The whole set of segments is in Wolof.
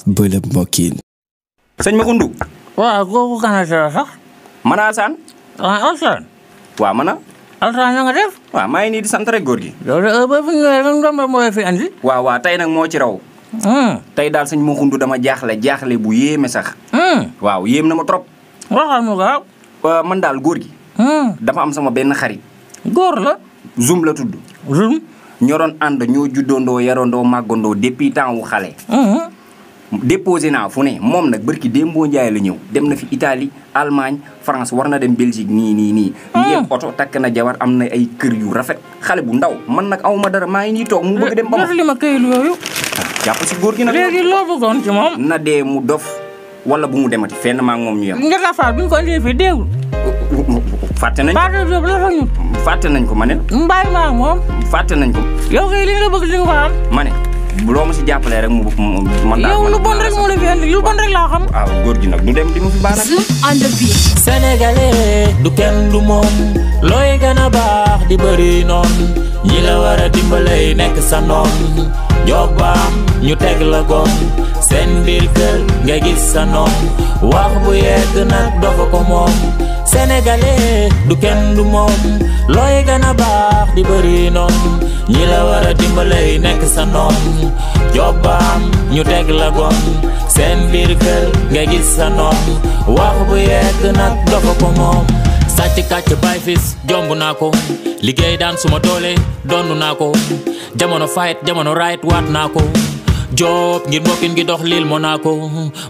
bëlëb mbokkiin. sëñ Makoundou. waaw kooku kan la sax. man Alsaan. Alsaan. waaw man. Alsaan na nga def. waaw maa ngi nii di sant rek góor gi. loolu ba fi ñëwee lan nga mooy fi andi. waaw tey nag moo ci raw. tey daal sëñ Makoundou dama jaaxle bu yéeme sax. waaw yéem na ma trop. waxal mu gaaw. man daal góor gi. dafa am sama benn xarit. góor la. Zoum la tudd. Zoum. ñoo doon ànd ñoo juddoondoo yarandoo màggandoo depuis temps wu xale. déposé naa fu ne moom nag barki démboo Njaay la ñëw dem na fi Italie Allemagne France war na dem Belgique nii. ngeen oto takk na jabar am na ay kër yu rafet xale bu ndaw man nag awma dara maa ngi nii toog mu bëgg dem ba ma. def li ma këyit yooyu. jàpp si góor gi nag. léegi loo bëggoon ci moom. na dee mu dof wala bu mu demati fenn maa ngi moom ñu yem. nga faal bi ñu ko indee fii déewul. fàtte nañ ko fàtte nañ ko ma ne. mbaay maa moom. fàtte nañ ko. yow kay li nga bëgg li nga ko am. ma ne loo ma si jàppalee rek man daal yow lu bon rek moo la fi andi lu bon rek laa xam. waaw góor gi nag du dem di mu fi baax nag. Sénégalais du kenn du moom looy gën a baax di bëri noonu ñi la war a dimbalay nekk sa noonu jobbaam ñu teg la goon seen biir kër nga gis sa noonu wax bu yegg nag dofa ko moom Sénégalais du kenn du moom looy gën a baax di bëri noonu ñi la war a dimbalay nekk sa noonu jobbaam ñu teg la goon seen biir kër nga gis sa noonu wax bu yegg nag dofa ko moom sàcc kàcc bay fis jomb naa ko liggéey daan suma doole donnu naa ko jamono fight jamono right waat naa ko job ngir mbokkin gi dox lil moo naa ko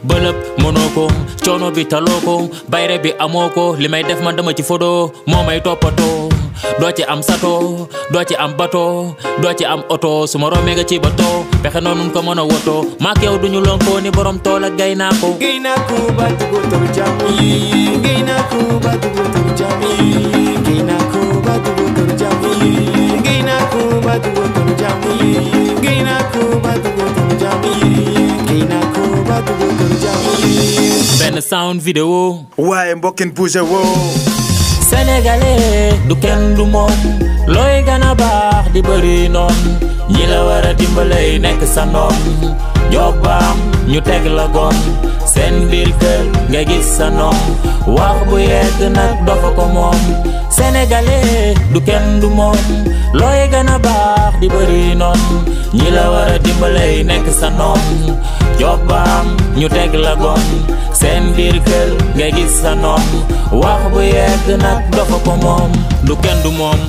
bëlëb mënoo ko coono bi taloo ko bayre bi amoo ko li may def man dama ci fodo moo may toppatoo doo ci am sato doo ci am bato doo ci am oto suma romee nga ci bato pexe noonu ko mën a woto maak yow duñu lonkoo ni borom tool ak gay naa ko gay naa ko ba dugu toru jàmm gay naa ko ba dugu toru jàmm gay naa ko ba dugu toru jàmm gay naa ko ba dugu toru jàmm gay naa ko ba dugu toru jàmm gay naa ko ba dugu toru jàmm benn sound vidéo waaye mbokkin poussé woo Sénégalais du kenn du moom looy gën a baax di bëri noonu ñi la war a dimbalay nekk sa noonu jobbaam ñu teg la goon seen biir kër nga gis sa noonu wax bu yegg nag dofa ko moom Sénégalais du kenn du moom looy gën a baax di bëri noonu ñi la war a dimbalay nekk sa noonu jobbaam ñu teg la goon seen biir kër nga gis sa noonu wax bu yegg nag dofa ko moom du kenn du moom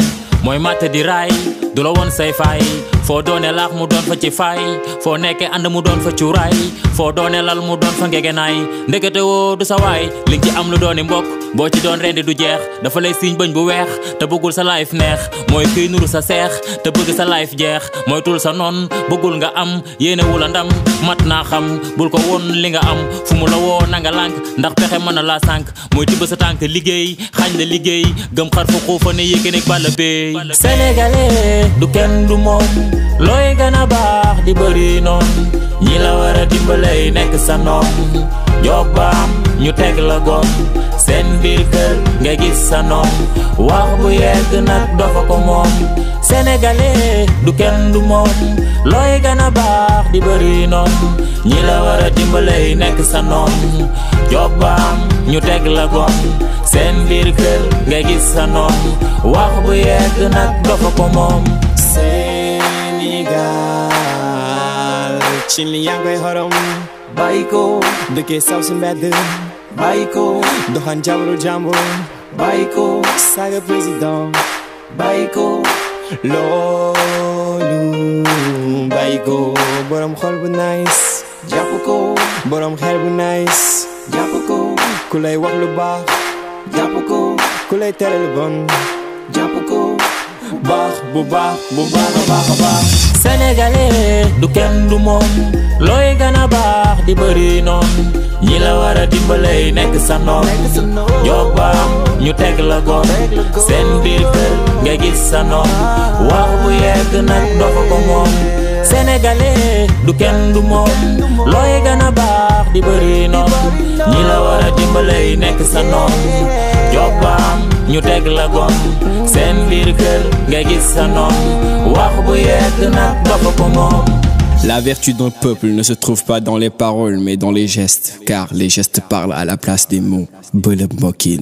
mooy matt di raay du la woon say faay foo doone laax mu doon fa ci faay foo nekke ànd mu doon fa cuuraay foo doone lal mu doon fa ngegenaay ndekete woo du sa waay li nga ci am lu dooni mbokk boo ci doon rendi du jeex dafa lay siiñ bëñ bu weex te bëggul sa life neex mooy kuy nuru sa seex te bëgg sa life jeex mooy tul sa noon bëggul nga am yéene wula ndam mat naa xam bul ko woon li nga am fu mu la woo nanga lànk ndax pexe mën na laa sànk mooy tibb sa tànk liggéey xañ la liggéey gëm xar fu xuufa ne yéege nekk bàlla béy Sénégalais du kenn du moom looy gën a baax di bëri noonu ñi la war a dimbalay nekk sa noonu jobbaam ñu teg la goon seen biir kër nga gis sa noonu wax bu yegg nag dofa ko moom Sénégalais du kenn du moom looy gën a baax di bëri noonu ñi la war a dimbalay nekk sa noonu jobbaam ñu teg la goon seen biir kër nga gis sa noonu wax bu yegg nag dofa ko moom Sénégal ci li yaa ngoy xorom bàyyi ko dëkkee saw si mbedd bàyyi ko doxaan jabaru jàmbur bàyyi ko saaga président bàyyi ko loolu bàyyi ko borom xol bu nice jàpp ko borom xel bu nice jàpp ko ku lay wax lu baax jàpp ko ku lay tere lu bon jàpp ko baax bu baax bu baax a baax a baax Sénégalais du kenn du moom looy gën a baax di bëri noonu ñi la war a dimbalay nekk sa noonu jobbaam ñu teg la goon seen biir kër nga gis sa noonu wax bu yegg nag dofa ko moom Sénégalais du kenn du moom looy gën a baax di bëri noonu ñi la war a dimbalay nekk sa noonu jobbaam ñu teg la goon seen biir kër nga gis sa noonu wax bu yegg nag dofa ko moom La vertu d'un peuple ne se trouve pas dans les paroles mais dans les gestes, car les gestes parlent à la place des mots. Bullet Mokin.